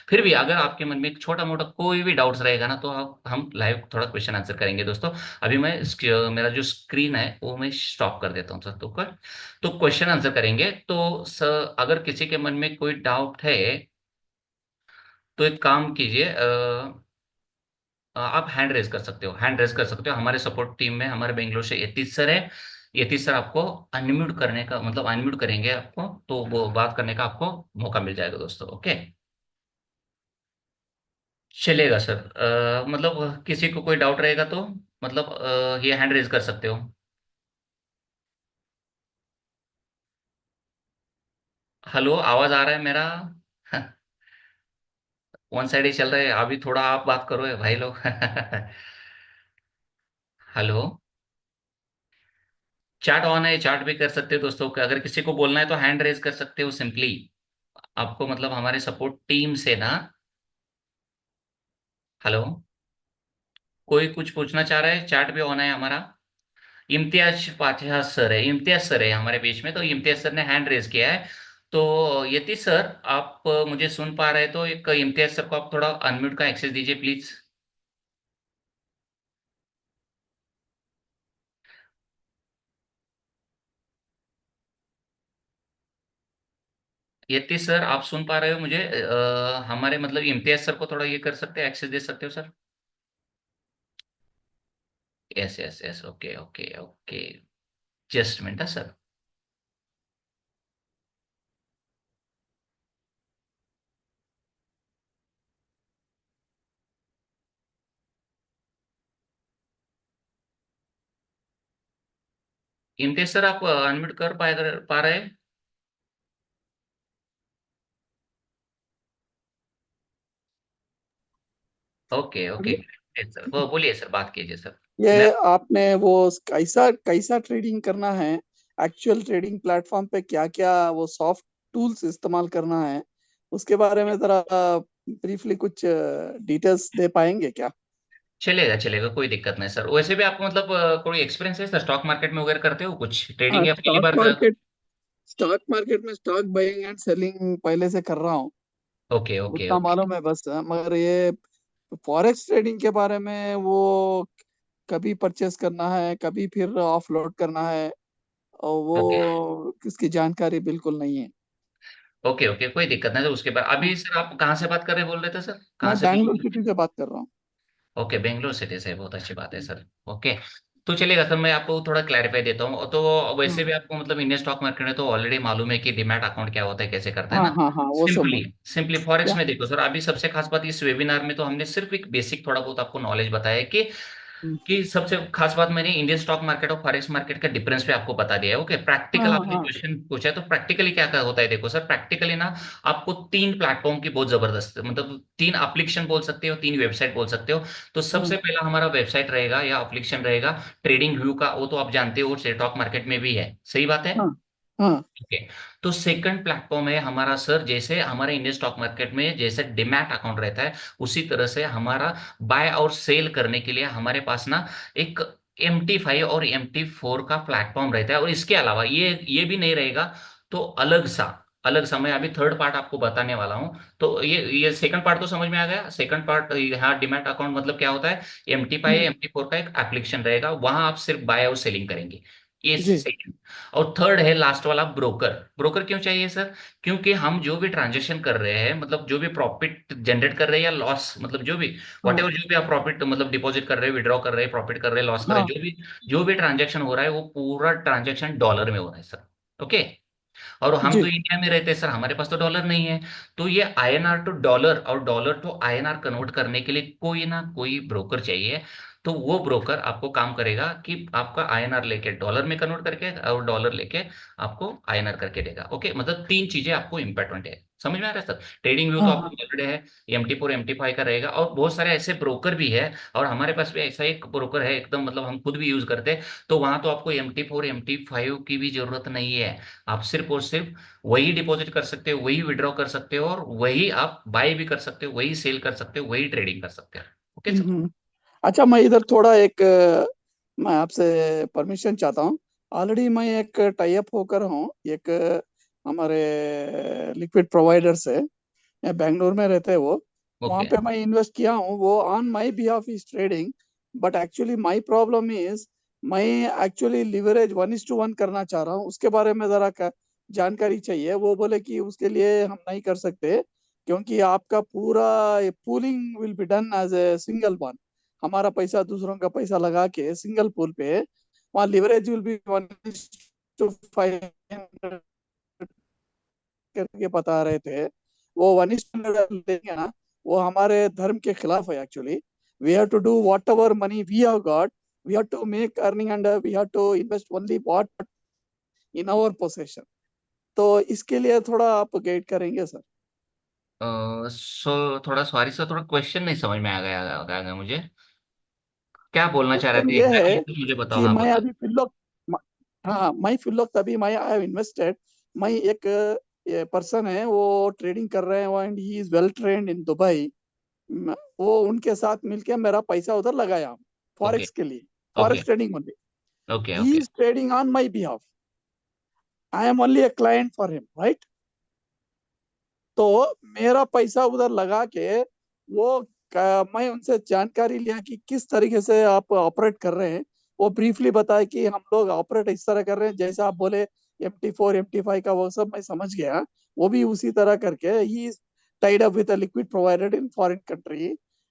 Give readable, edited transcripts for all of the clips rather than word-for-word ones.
फिर भी अगर आपके मन में एक छोटा मोटा कोई भी डाउट्स रहेगा ना, तो हम लाइव थोड़ा क्वेश्चन आंसर करेंगे दोस्तों। अभी मेरा जो स्क्रीन है वो मैं स्टॉप कर देता हूँ सर, तो क्वेश्चन आंसर करेंगे। तो सर अगर किसी के मन में कोई डाउट है तो एक काम कीजिए, आप हैंड रेज कर सकते हो, हैंड रेज कर सकते हो। हमारे सपोर्ट टीम में हमारे बेंगलोर से यतीश सर है, यतीश सर आपको अनम्यूट करने का मतलब अनम्यूट करेंगे आपको, तो वो बात करने का आपको मौका मिल जाएगा दोस्तों। ओके, चलेगा सर। मतलब किसी को कोई डाउट रहेगा तो मतलब ये हैंड रेज कर सकते हो। हेलो, आवाज आ रहा है मेरा? वन साइड ही चल रहा है अभी, थोड़ा आप बात करो भाई लोग। हेलो, चैट ऑन है, चैट भी कर सकते हो दोस्तों। अगर किसी को बोलना है तो हैंड रेज कर सकते हो सिंपली। आपको मतलब हमारे सपोर्ट टीम से ना। हेलो, कोई कुछ पूछना चाह रहा है? चैट भी ऑन है हमारा। इम्तियाज पाठा सर है, इम्तियाज सर है हमारे बीच में, तो इम्तियाज सर ने हैंड रेज किया है। तो यति सर, आप मुझे सुन पा रहे हैं तो एक इम्तियाज सर को आप थोड़ा अनम्यूट का एक्सेस दीजिए प्लीज। यति सर, आप सुन पा रहे हो मुझे? हमारे मतलब इम्तियाज सर को थोड़ा ये कर सकते हैं, एक्सेस दे सकते हो sir? Yes yes yes, okay okay okay. Just minute sir. Imtiaz sir, आप अनम्यूट कर पा रहे हैं? ओके ओके, अभी सर वो बोलिए सर, बात कीजिए सर। मैं ये आपने वो कैसा कैसा ट्रेडिंग करना है, एक्चुअल ट्रेडिंग प्लेटफॉर्म पे क्या क्या वो सॉफ्ट टूल्स इस्तेमाल करना है, उसके बारे में जरा ब्रीफली कुछ डिटेल्स दे पाएंगे क्या? चलेगा चलेगा, कोई दिक्कत नहीं सर। वैसे भी आपको मतलब कोई एक्सपीरियंस है सर, स्टॉक मार्केट में वगैरह करते हो कुछ हाँ, ट्रेडिंग, या पहली बार का? स्टॉक मार्केट में स्टॉक बाइंग एंड सेलिंग पहले से कर रहा हूँ, ओके ओके उतना ओके मालूम है बस। मगर ये फॉरेक्स ट्रेडिंग के बारे में वो कभी परचेस करना है, कभी फिर ऑफलोड करना है, और ओके वो किसकी जानकारी बिल्कुल नहीं है। ओके ओके, कोई दिक्कत नहीं सर। उसके बाद हाँ, अभी सर आप कहाँ से बात कर रहे बोल रहे थे सर, कहाँ मैं से बैंगलोर बिलोंग? सिटी से बात कर रहा हूँ। ओके, बेंगलोर सिटी से, बहुत अच्छी बात है सर। ओके, तो चलेगा सर, मैं आपको थोड़ा क्लैरिफाई देता हूँ। तो वैसे हाँ भी आपको मतलब इंडियन स्टॉक मार्केट में तो ऑलरेडी मालूम है कि डीमैट अकाउंट क्या होता है, कैसे करते हैं हाँ ना। हाँ हाँ, वो सब। सिंपली सिंपली फॉरेक्स क्या? में देखो सर, अभी सबसे खास बात इस वेबिनार में तो हमने सिर्फ एक बेसिक थोड़ा बहुत आपको नॉलेज बताया है हम्म, कि सबसे खास बात मैंने इंडियन स्टॉक मार्केट और फॉरेक्स मार्केट का डिफरेंस पे आपको बता दिया है। ओके, हाँ प्रैक्टिकल हाँ आपने हाँ। क्वेश्चन पूछा है, तो प्रैक्टिकली क्या क्या होता है देखो सर। प्रैक्टिकली ना, आपको तीन प्लेटफॉर्म की बहुत जबरदस्त मतलब तीन एप्लीकेशन बोल सकते हो, तीन वेबसाइट बोल सकते हो। तो हाँ सबसे पहला हमारा वेबसाइट रहेगा या एप्लीकेशन रहेगा ट्रेडिंग व्यू का, वो तो आप जानते हो स्टॉक मार्केट में भी है, सही बात है। हाँ हाँ। ओके, तो सेकंड प्लेटफॉर्म है हमारा सर, जैसे हमारे इंडियन स्टॉक मार्केट में जैसे डिमैट अकाउंट रहता है, उसी तरह से हमारा बाय और सेल करने के लिए हमारे पास ना एक MT5 और MT4 का प्लेटफॉर्म रहता है। और इसके अलावा ये भी नहीं रहेगा, तो अलग सा मैं अभी थर्ड पार्ट आपको बताने वाला हूँ। तो ये सेकंड पार्ट तो समझ में आ गया। सेकंड पार्ट, यहाँ डिमैट अकाउंट मतलब क्या होता है, MT5 हम्म, MT4 का एक एप्लीकेशन रहेगा, वहां आप सिर्फ बाय और सेलिंग करेंगे, ये जी। सेकंड। और थर्ड है लास्ट वाला, ब्रोकर। ब्रोकर क्यों चाहिए सर? क्योंकि हम जो भी ट्रांजेक्शन कर रहे हैं, मतलब जो भी प्रॉफिट जनरेट कर रहे हैं या लॉस, मतलब जो भी हाँ वट एवर, जो भी आप प्रॉफिट मतलब डिपॉजिट कर रहे हैं, विड्रॉ कर रहे हैं, प्रॉफिट कर रहे हैं, लॉस कर रहे हाँ। हैं, जो भी ट्रांजेक्शन हो रहा है वो पूरा ट्रांजेक्शन डॉलर में हो रहा है सर। ओके, और हम तो जी। इंडिया में रहते हैं सर, हमारे पास तो डॉलर नहीं है। तो ये INR टू डॉलर और डॉलर टू INR कन्वर्ट करने के लिए कोई ना कोई ब्रोकर चाहिए। तो वो ब्रोकर आपको काम करेगा कि आपका INR लेके डॉलर में कन्वर्ट करके और डॉलर लेके आपको INR करके देगा। ओके, मतलब तीन चीजें आपको इंपॉर्टेंट है, समझ में आ रहा है सर? ट्रेडिंग व्यू तो हाँ आपको हाँ। ऑलरेडी है, MT4 MT5 का रहेगा, और बहुत सारे ऐसे ब्रोकर भी है। और हमारे पास भी ऐसा एक ब्रोकर है एकदम, मतलब हम खुद भी यूज करते हैं। तो वहां तो आपको MT4 MT5 की भी जरूरत नहीं है। आप सिर्फ और सिर्फ वही डिपॉजिट कर सकते हो, वही विड्रॉ कर सकते हो, और वही आप बाय भी कर सकते हो, वही सेल कर सकते हो, वही ट्रेडिंग कर सकते हो। Okay sir. हम्म। अच्छा, मैं इधर थोड़ा एक मैं आपसे परमिशन चाहता हूँ। ऑलरेडी मैं एक टाई अप होकर हूँ एक हमारे लिक्विड प्रोवाइडर से। या बेंगलोर में रहते हैं वो, वहां ओके। पे मैं इन्वेस्ट किया हूँ, वो on my behalf is trading. But actually my problem is, मैं एक्चुअली लिवरेज 1:1 करना चाह रहा हूँ, उसके बारे में जरा जानकारी चाहिए। वो बोले कि उसके लिए हम नहीं कर सकते, क्योंकि आपका पूरा pooling will be done as a single one. हमारा पैसा दूसरों का पैसा लगा के सिंगल पूल पे, वहाँ लिवरेज विल बी 1:500 करके बता रहे थे। वो 1:100 लेंगे ना, वो हमारे धर्म के खिलाफ है actually. We have to do whatever money we have got, we have to make earning and we have to invest only what in our possession. तो इसके लिए थोड़ा आप गाइड करेंगे सर? सो थोड़ा सॉरी सर, थोड़ा क्वेश्चन नहीं समझ में आ गया मुझे। क्या बोलना चाह रहे क्वेश्चन थे ये एग्जैक्टली, है तो मुझे बताओ। कि हाँ मैं बता। अभी फिलौक, हाँ मैं फिलौक अभी मैं आई हैव इन्वेस्टेड। मैं एक पर्सन है, वो ट्रेडिंग कर रहे हैं and he is well trained in Dubai. वो उनके साथ मिलके मेरा पैसा उधर लगाया ओके। फॉरेक्स के लिए, okay. Forex trading only. Okay. He okay. Is trading on my behalf, I am only a client for him, right? तो मेरा पैसा उधर लगा के वो मैं उनसे जानकारी लिया कि किस तरीके से आप ऑपरेट कर रहे हैं। वो ब्रीफली बताया कि हम लोग ऑपरेट इस तरह कर रहे हैं, जैसे आप बोले MT4 MT5 का, वो सब मैं समझ गया। वो भी उसी तरह करके ही tied up with liquid provided in foreign country,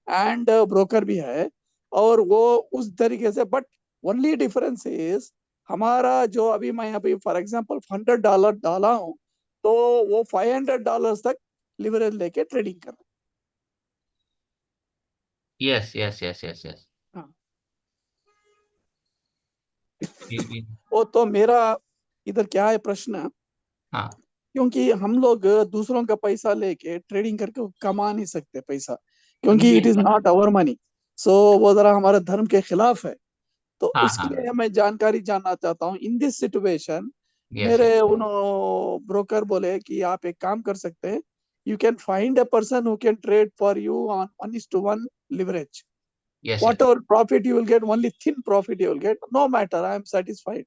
and broker भी है। और वो उस तरीके से, बट ओनली डिफरेंस इज, हमारा जो अभी मैं अभी फॉर एग्जांपल $100 डाला हूँ, तो वो $500 तक लिवरेज लेके ट्रेडिंग कर रहे yes yes yes yes yes. हैं। हाँ, जी। वो तो मेरा इधर क्या है प्रश्न, हाँ। क्योंकि हम लोग दूसरों का पैसा लेके ट्रेडिंग करके कमा नहीं सकते पैसा, क्योंकि इट नहीं। Is not our money. So वो जरा हमारे धर्म के खिलाफ है। तो हाँ उसके हाँ। लिए मैं जानकारी जानना चाहता हूँ इन दिस सिचुएशन। Yes yes. मेरे उन्होंने ब्रोकर बोले कि आप एक काम कर सकते हैं, you can find a person who can trade for you on 1:1 leverage. Yes yes. Whatever profit you will get, only thin profit you will get, no matter, I am satisfied.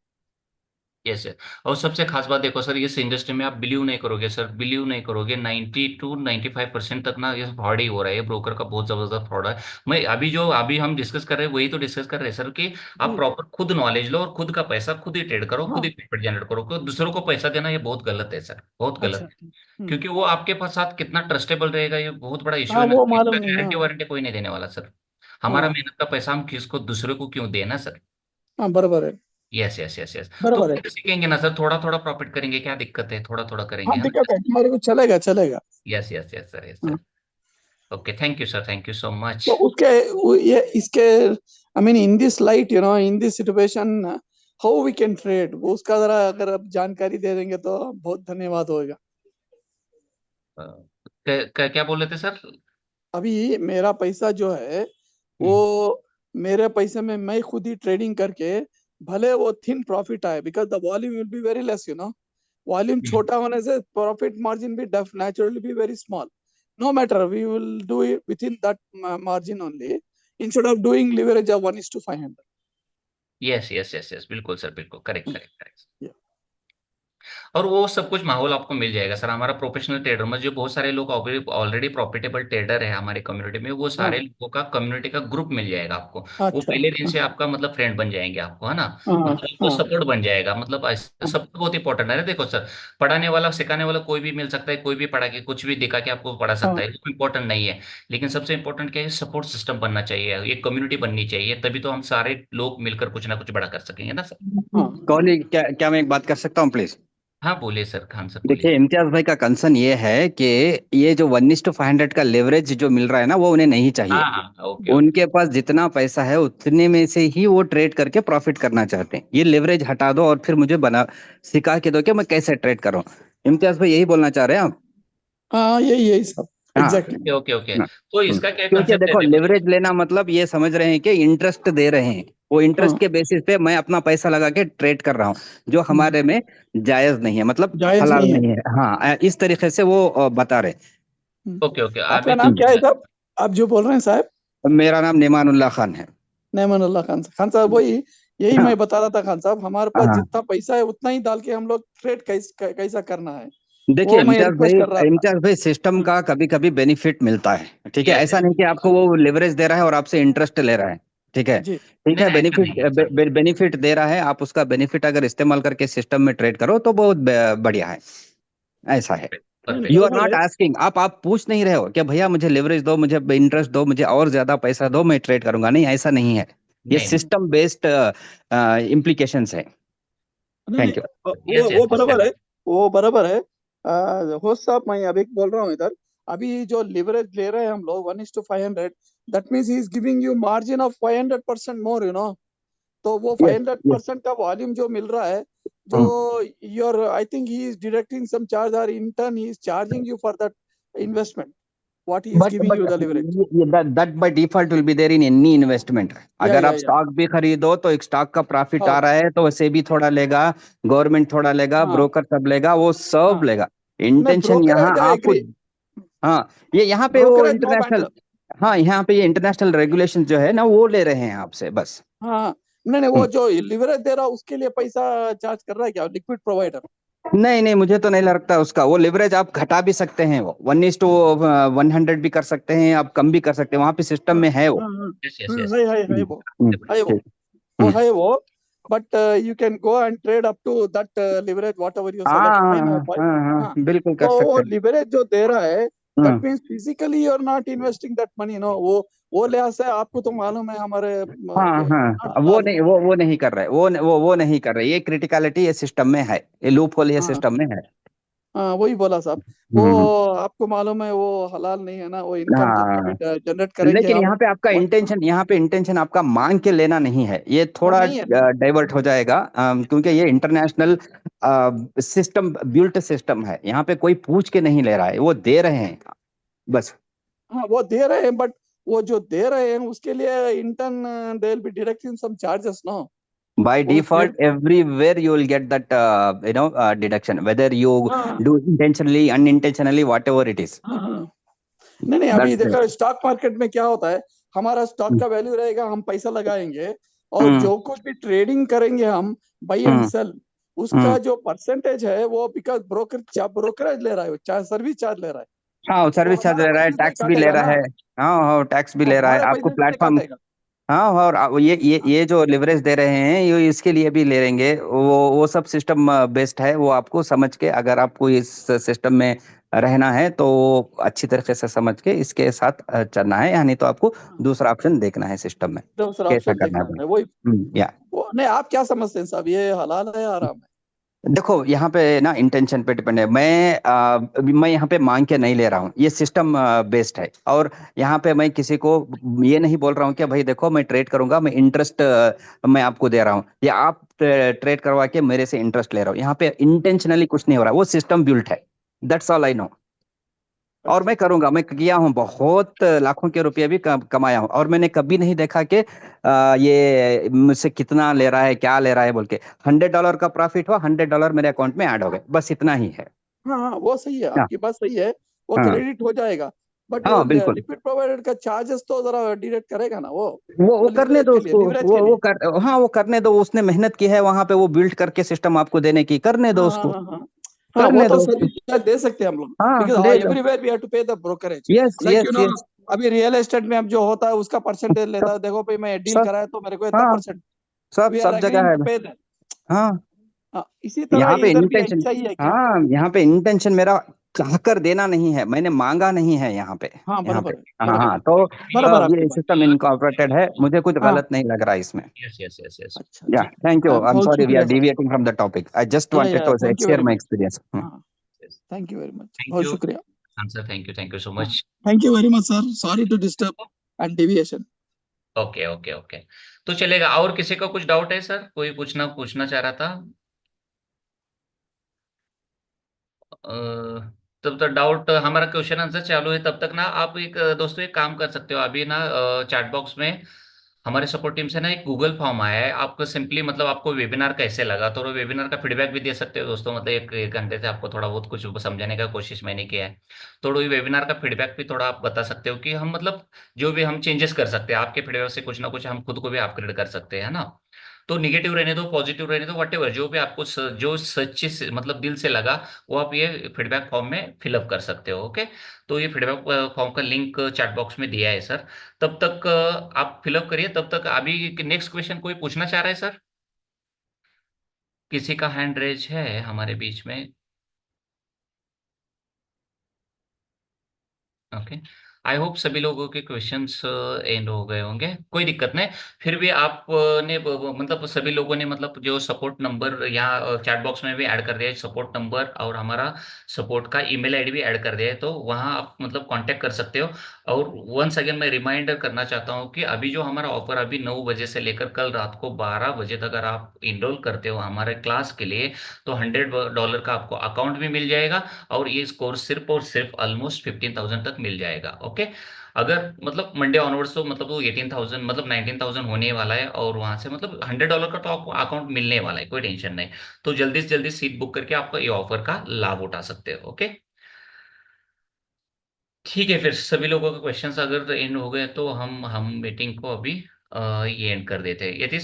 Yes sir. और सबसे खास बात देखो sir, इस industry में आप believe नहीं करोगे सर, बिलीव नहीं करोगे, 90 to 95% तक ना ये फ्रॉड ही हो रहा है, ये ब्रोकर का बहुत जबरदस्त फ्रॉड है। मैं अभी हम डिस्कस कर रहे हैं, वही तो डिस्कस कर रहे हैं सर, कि आप जी। प्रॉपर खुद नॉलेज लो और खुद का पैसा खुद ही ट्रेड करो, खुद ही हाँ। प्रॉफिट जनरेट करो, क्योंकि दूसरों को पैसा देना ये बहुत गलत है सर, बहुत अच्छा। गलत है। क्योंकि वो आपके पास साथ कितना ट्रस्टेबल रहेगा, ये बहुत बड़ा इशू हाँ, है ना वो सर, इसका मालूम नहीं। हाँ। गारंटी वारंटी कोई नहीं देने वाला सर। हमारा हाँ। मेहनत का पैसा हम किसको, दूसरे को क्यों देना सर। हाँ, बराबर है। Yes yes yes yes. तो बराबर है। सीखेंगे ना सर, थोड़ा थोड़ा प्रॉफिट करेंगे, क्या दिक्कत है, थोड़ा थोड़ा करेंगे, हाँ, है ना। दिक्कत है हमारे को, चलेगा चलेगा। Yes yes yes sir, yes हाँ। Sir. Okay, thank you sir, thank you so much. तो ये इसके, I mean in this light, in this situation, how we can trade, वो उसका जरा अगर आप जानकारी दे देंगे तो बहुत धन्यवाद होगा। क्या बोल रहे थे सर। अभी मेरा पैसा जो है, वो हम्म। मेरे पैसे में मैं खुद ही ट्रेडिंग करके, भले वो थिन प्रॉफिट आए, because the volume will be very less, volume hmm. छोटा होने से प्रॉफिट मार्जिन भी naturally be very small. No matter, we will do it with in that margin only, instead of doing leverage of 1:500। Yes yes yes yes, बिल्कुल sir, बिल्कुल correct correct correct. और वो सब कुछ माहौल आपको मिल जाएगा सर, हमारा प्रोफेशनल ट्रेडर में जो बहुत सारे लोग ऑलरेडी प्रॉफिटेबल ट्रेडर है हमारे कम्युनिटी में, वो सारे हाँ। लोगों का कम्युनिटी का ग्रुप मिल जाएगा आपको। वो अच्छा। पहले दिन हाँ। से आपका मतलब फ्रेंड बन जाएंगे आपको, है ना। हाँ। मतलब आपको हाँ। सपोर्ट बन जाएगा, मतलब हाँ। सपोर्ट बहुत इंपॉर्टेंट है ना। देखो सर, पढ़ाने वाला सिखाने वाला कोई भी मिल सकता है, कोई भी पढ़ा के कुछ भी दिखा के आपको पढ़ा सकता हाँ। है, वो इंपॉर्टेंट नहीं है। लेकिन सबसे इंपॉर्टेंट क्या है, सपोर्ट सिस्टम बनना चाहिए, एक कम्युनिटी बननी चाहिए, तभी तो हम सारे लोग मिलकर कुछ ना कुछ बड़ा कर सकेंगे ना सर। हाँ। कौन, क्या क्या मैं एक बात कर सकता हूँ प्लीज? हाँ बोलिए सर, खान सर देखिए, बोलिए। इम्तियाज भाई का कंसर्न ये है कि ये जो 1:500 का लेवरेज जो मिल रहा है ना, वो उन्हें नहीं चाहिए। हाँ हाँ, ओके ओके। उनके पास जितना पैसा है उतने में से ही वो ट्रेड करके प्रॉफिट करना चाहते हैं। ये लेवरेज हटा दो और फिर मुझे बना सिखा के दो कि मैं कैसे ट्रेड करूं। इम्तियाज भाई, यही बोलना चाह रहे हैं आप? हाँ, यही यही सब, हाँ। एग्जैक्टली। Okay okay okay. हाँ। तो इसका क्या क्योंकि कंसेप्ट है, देखो, देखो लेवरेज लेना मतलब ये समझ रहे हैं कि इंटरेस्ट दे रहे हैं। वो हाँ। इंटरेस्ट के बेसिस पे मैं अपना पैसा लगा के ट्रेड कर रहा हूँ, जो हम्म, हमारे में जायज नहीं है, मतलब जायज हलाल नहीं है। नहीं है। हाँ, इस तरीके से वो बता रहे। ओके ओके, आपका अभी नाम क्या है हम्म। साहब? आप जो बोल रहे हैं साहब? मेरा नाम नेमानुल्लाह खान है। नैमान खान साहब, खान साहब वही, यही हाँ मैं बता रहा था खान साहब, हमारे पास हाँ जितना पैसा है उतना ही डाल के हम लोग ट्रेड कैसा करना है। देखिए वो मैं रिक्वेस्ट कर रहा था। इम्तियाज भाई सिस्टम का कभी कभी बेनिफिट मिलता है, ठीक है, यस ऐसा यस। नहीं कि आपको वो लिवरेज दे रहा है और आपसे इंटरेस्ट ले रहा है, ठीक है। जी ठीक नहीं है, नहीं, ऐसा नहीं है सर। बेनिफिट दे रहा है, आप उसका बेनिफिट अगर इस्तेमाल करके सिस्टम में ट्रेड करो तो बहुत बढ़िया है, ऐसा है। नहीं नहीं परफेक्ट। यू आर बराबर नॉट है। आस्किंग, आप पूछ नहीं रहे हो कि भैया मुझे लिवरेज दो, मुझे इंटरेस्ट दो, मुझे और ज्यादा पैसा दो, मैं ट्रेड करूंगा, नहीं ऐसा नहीं है। ये नहीं नहीं। सिस्टम बेस्ड इम्प्लीकेशंस है। नहीं नहीं थैंक यू। यस यस वो यस बराबर है। सर। वो बराबर है। होस्ट साहब, मैं अभी बोल रहा हूँ इधर। अभी जो लिवरेज ले रहे हैं हम लोग 1:500, that means he is giving you margin of 500% मोर, तो वो यस यस 500% का वॉल्यूम जो मिल रहा है, जो your I think he is deducting some charge, और in turn he is charging you for that investment, what he is giving but you the leverage. That by default will be there in any investment. अगर आप या stock भी खरीदो तो एक stock का profit आ हाँ रहा है तो वैसे भी थोड़ा लेगा, गवर्नमेंट थोड़ा लेगा, हाँ ब्रोकर सब लेगा, वो सब हाँ। लेगा। नहीं, इंटेंशन यहाँ ब्रोकरेज आई आपको, एग्री। हाँ, ये यहाँ पे वो ब्रोकरेज नो इंटरनेशनल, मैटर। हाँ यहाँ पे ये इंटरनेशनल रेगुलेशन जो है ना वो ले रहे हैं आपसे बस। हाँ, नहीं नहीं, वो हम्म। जो लिवरेज दे रहा है उसके लिए पैसा चार्ज कर रहा है क्या लिक्विड प्रोवाइडर? नहीं नहीं, मुझे तो नहीं लगता उसका, वो लिवरेज आप घटा भी सकते हैं, वो 1:100 भी कर सकते हैं, आप कम भी कर सकते हैं, वहां पे सिस्टम हाँ में है वो। हाँ हाँ यस यस यस। है हम्म, वो। है वो। ठीक। वो हम्म। है वो। But you can go and trade up to that leverage whatever you हाँ सेलेक्ट, हाँ आई नो हाँ भाई। हाँ हाँ, हाँ, बिल्कुल कर तो वो सकते हैं। लिवरेज जो दे रहा है, that hmm. Means physically you are not investing that money, no. वो लिहाज से आपको तो मालूम है हमारे हाँ नॉट हाँ, हलाल। वो नहीं कर रहे, वो हाँ नहीं कर रहे, ये क्रिटिकलिटी ये सिस्टम में है, ये लूप होल ये हाँ सिस्टम में है। हाँ, वही बोला साहब। वो हम्म। आपको मालूम है वो हलाल नहीं है ना, वो इनकम जो हाँ, कभी जनरेट करेंगे लेकिन हम। यहाँ पे इंटेंशन आपका मांग के लेना नहीं है, ये हाँ, थोड़ा नहीं है नहीं है। डाइवर्ट हो जाएगा, क्योंकि ये इंटरनेशनल सिस्टम बिल्ट सिस्टम है, यहाँ पे कोई पूछ के नहीं ले रहा है, वो दे रहे हैं बस। हाँ, वो दे रहे हैं, बट वो जो दे रहे हैं उसके लिए in turn they will be deducting some charges, no. By वो default, trade. everywhere you will get that deduction, whether you हाँ do intentionally, unintentionally, whatever it is. हाँ हाँ। नहीं नहीं, अभी That's it. देखो स्टॉक मार्केट में क्या होता है, हमारा स्टॉक हम्म। का वैल्यू रहेगा, हम पैसा लगाएंगे, और हम्म। जो कुछ भी ट्रेडिंग करेंगे हम, बाई एंड हम्म। सेल, हम्म। उसका जो परसेंटेज है वो बिकॉज ब्रोकरेज ले रहा है, चाहे सर्विस चार्ज ले रहा है, हाँ, वो सर्विस चार्ज हमारा ले रहा है, पैसे से ही टैक्स भी ले काटेगा रहा ना। है। हाँ हाँ, टैक्स भी वो ले रहा है हमारे आपको पैसे से प्लेटफॉर्म। काटेगा। हाँ, और हाँ ये जो लिवरेज दे रहे हैं ये इसके लिए भी ले लेंगे, वो सब सिस्टम बेस्ड है, वो आपको समझ के, अगर आपको इस सिस्टम में रहना है तो अच्छी तरीके से समझ के इसके साथ चलना है, यानी तो आपको हाँ, दूसरा ऑप्शन देखना है सिस्टम में दूसरा कैसा ऑप्शन करना है देखना बोल है वही। के। या वो नहीं, आप क्या समझते हैं साहब, ये हलाल है या हराम है? देखो, यहाँ पे ना इंटेंशन पे डिपेंड है, मैं यहाँ पे मांग के नहीं ले रहा हूँ, ये सिस्टम बेस्ड है, और यहाँ पे मैं किसी को ये नहीं बोल रहा हूँ कि भाई देखो मैं ट्रेड करूंगा, मैं इंटरेस्ट मैं आपको दे रहा हूँ, या आप ट्रेड करवा के मेरे से इंटरेस्ट ले रहा हूँ, यहाँ पे इंटेंशनली कुछ नहीं हो रहा, वो सिस्टम बिल्ट है, दैट्स ऑल आई नो। और अच्छा मैं अच्छा। करूंगा, मैं किया हूँ, बहुत लाखों के रुपए भी कमाया हूँ, और मैंने कभी नहीं देखा कि ये मुझसे कितना ले रहा है, क्या ले रहा है बोल के। $100 का प्रॉफिट हुआ, $100 मेरे अकाउंट में ऐड हो गए, बस इतना ही है। हाँ हाँ, वो सही है, हाँ आपकी बात सही है। वो हाँ क्रेडिट हो जाएगा, बट वो हाँ, बिल्कुल। लिक्विड प्रोवाइडर का चार्जेस तो जरा डिडक्ट करेगा ना वो। वो वो करने लिवरेज दो के लिए, उसको, लिवरेज के लिए। हाँ वो करने दो, उसने मेहनत की है वहां पे, वो बिल्ड करके सिस्टम आपको देने की, करने दो हाँ हाँ उसको, हाँ हाँ। हाँ, वो करने तो दो उसको। सर्विस चार्ज दे सकते हैं हम लोग, हाँ, बिकॉज दे दो। एवरीवेयर वी हैव टू पे the brokerage. Yes like yes yes. अभी रियल एस्टेट में अब जो होता है उसका परसेंटेज लेता सब है, देखो भाई मैं डील सब कराया तो मेरे को इतना हाँ, परसेंट, सब वी आर सब जगह एग्रीइंग है। टू पे दैट। हाँ, इसी तरह यहाँ पे इधर भी इंटेंशन, ऐसा ही है क्या? हाँ यहाँ पे इंटेंशन मेरा चाह कर देना नहीं है, मैंने मांगा नहीं है यहाँ पे। हाँ, यहाँ पे बराबर है। हाँ बराबर हाँ, है। तो बराबर आपकी ये बात। सिस्टम इनकॉर्पोरेटेड है, मुझे कुछ हाँ। गलत नहीं लग रहा इसमें। Yes yes yes yes. अच्छा या अच्छा। थैंक यू, आई एम बहुत सॉरी वी आर शुक्रिया sir. Deviating from the topic, I just wanted या to thank you share very my much. Experience. हाँ, thank you very much, thank बहुत you शुक्रिया। Sir, thank you so हाँ, much. Thank you very much sir, sorry to disturb and deviation. Okay okay okay. तो चलेगा, और किसी का कुछ डाउट है सर, कोई पूछना पूछना चाह रहा था? अ, तब तक डाउट, हमारा क्वेश्चन आंसर चालू है, तब तक ना आप एक दोस्तों एक काम कर सकते हो, अभी ना चैट बॉक्स में हमारे सपोर्ट टीम से ना एक गूगल फॉर्म आया है, आपको सिंपली मतलब आपको वेबिनार कैसे लगा, तो वेबिनार का फीडबैक भी दे सकते हो दोस्तों, मतलब एक घंटे से आपको थोड़ा बहुत कुछ समझाने का कोशिश मैंने किया है, तो ये वेबिनार का फीडबैक भी थोड़ा आप बता सकते हो कि हम मतलब जो भी हम चेंजेस कर सकते हैं, आपके फीडबैक से कुछ ना कुछ हम खुद को भी अपग्रेड कर सकते हैं, है ना। तो निगेटिव रहने दो, पॉजिटिव रहने दो, व्हाटएवर जो भी आपको जो सच्चे से मतलब दिल से लगा वो आप ये फीडबैक फॉर्म में फिलअप कर सकते हो। ओके, तो ये फीडबैक फॉर्म का लिंक चैट बॉक्स में दिया है सर। तब तक आप फिलअप करिए। तब तक अभी नेक्स्ट क्वेश्चन कोई पूछना चाह रहा है सर? किसी का हैंड रेज है हमारे बीच में? ओके, आई होप सभी लोगों के क्वेश्चंस एंड हो गए होंगे, कोई दिक्कत नहीं। फिर भी आपने मतलब सभी लोगों ने मतलब जो सपोर्ट नंबर यहाँ चैट बॉक्स में भी ऐड कर दिया है, सपोर्ट नंबर और हमारा सपोर्ट का ईमेल आईडी भी ऐड कर दिया है, तो वहाँ आप मतलब कांटेक्ट कर सकते हो। और वंस अगेन मैं रिमाइंडर करना चाहता हूँ कि अभी जो हमारा ऑफर अभी 9 बजे से लेकर कल रात को 12 बजे तक अगर आप इनरोल करते हो हमारे क्लास के लिए, तो $100 का आपको अकाउंट भी मिल जाएगा। और ये स्कोर सिर्फ और सिर्फ ऑलमोस्ट 15,000 तक मिल जाएगा। ओके, अगर मतलब मंडे ऑनवर्ड्स तो मतलब वो 18,000 मतलब 19,000 होने वाला है, और वहां से मतलब $100 का तो आपको अकाउंट मिलने वाला है, कोई टेंशन नहीं। तो जल्दी से जल्दी सीट बुक करके आपको ये ऑफर का लाभ उठा सकते हो। ओके, ठीक है, फिर सभी लोगों के क्वेश्चंस अगर एंड हो गए तो हम मीटिंग को अभी ये एंड कर देते हैं। यदि